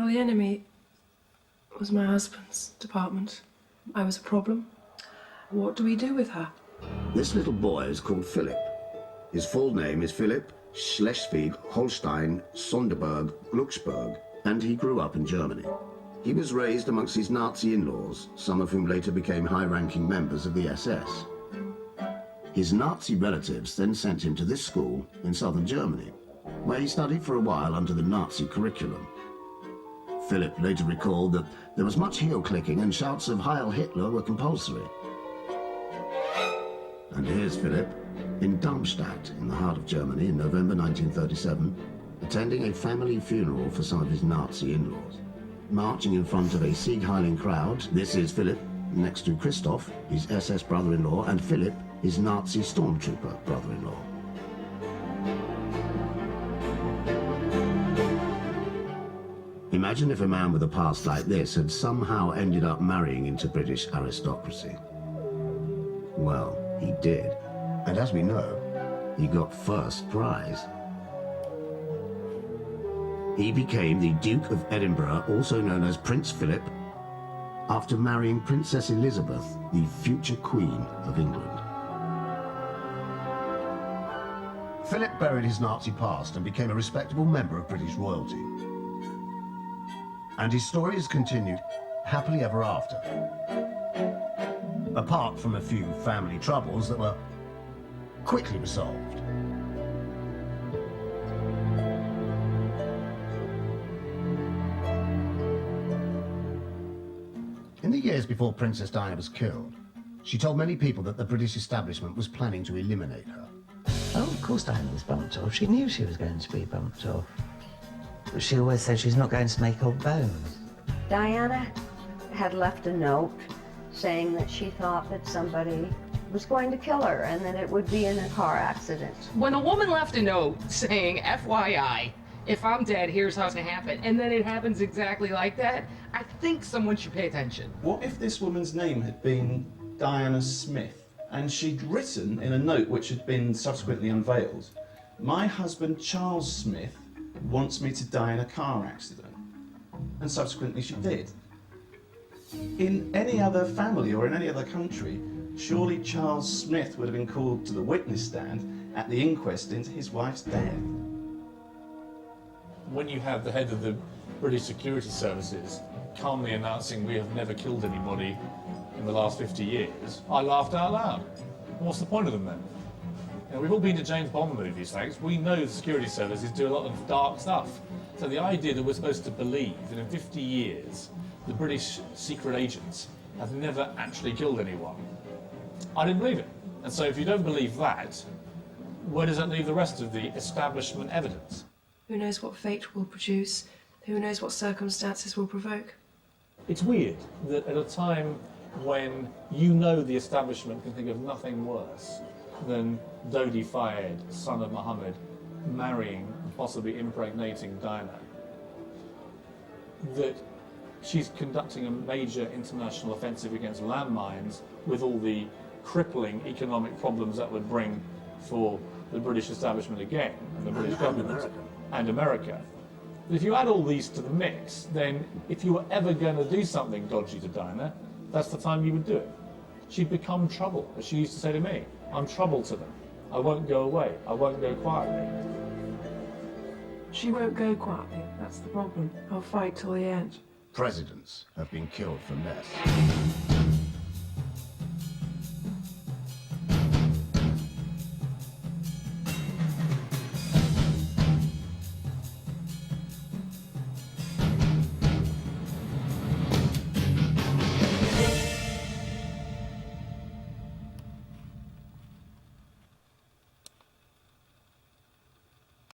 Well, the enemy was my husband's department. I was a problem. What do we do with her? This little boy is called Philip. His full name is Philip Schleswig-Holstein Sonderburg Glucksburg, and he grew up in Germany. He was raised amongst his Nazi in-laws, some of whom later became high-ranking members of the SS. His Nazi relatives then sent him to this school in southern Germany, where he studied for a while under the Nazi curriculum. Philip later recalled that there was much heel-clicking and shouts of Heil Hitler were compulsory. And here's Philip in Darmstadt, in the heart of Germany, in November 1937, attending a family funeral for some of his Nazi in-laws. Marching in front of a Sieg-heiling crowd, this is Philip, next to Christoph, his SS brother-in-law, and Philip, his Nazi stormtrooper brother-in-law. Imagine if a man with a past like this had somehow ended up marrying into British aristocracy. Well, he did. And as we know, he got first prize. He became the Duke of Edinburgh, also known as Prince Philip, after marrying Princess Elizabeth, the future Queen of England. Philip buried his Nazi past and became a respectable member of British royalty. And his story has continued happily ever after. Apart from a few family troubles that were quickly resolved. In the years before Princess Diana was killed, she told many people that the British establishment was planning to eliminate her. Oh, of course Diana was bumped off. She knew she was going to be bumped off. But she always said she's not going to make old bones. Diana had left a note saying that she thought that somebody was going to kill her and that it would be in a car accident. When a woman left a note saying, FYI, if I'm dead, here's how it's gonna happen, and then it happens exactly like that, I think someone should pay attention. What if this woman's name had been Diana Smith, and she'd written in a note which had been subsequently unveiled, "My husband Charles Smith wants me to die in a car accident," and subsequently she did. In any other family or in any other country, surely Charles Smith would have been called to the witness stand at the inquest into his wife's death. When you have the head of the British security services calmly announcing we have never killed anybody in the last 50 years, I laughed out loud. What's the point of them then? You know, we've all been to James Bond movies, thanks. We know the security services do a lot of dark stuff. So the idea that we're supposed to believe that in 50 years, the British secret agents have never actually killed anyone, I didn't believe it. And so if you don't believe that, where does that leave the rest of the establishment evidence? Who knows what fate will produce? Who knows what circumstances will provoke? It's weird that at a time when you know the establishment can think of nothing worse than Dodi Fayed, son of Muhammad, marrying and possibly impregnating Diana, that she's conducting a major international offensive against landmines with all the crippling economic problems that would bring for the British establishment again, and the British government and America. But if you add all these to the mix, then if you were ever going to do something dodgy to Diana, that's the time you would do it. She'd become trouble, as she used to say to me. I'm trouble to them. I won't go away. I won't go quietly. She won't go quietly, that's the problem. I'll fight till the end. Presidents have been killed for less.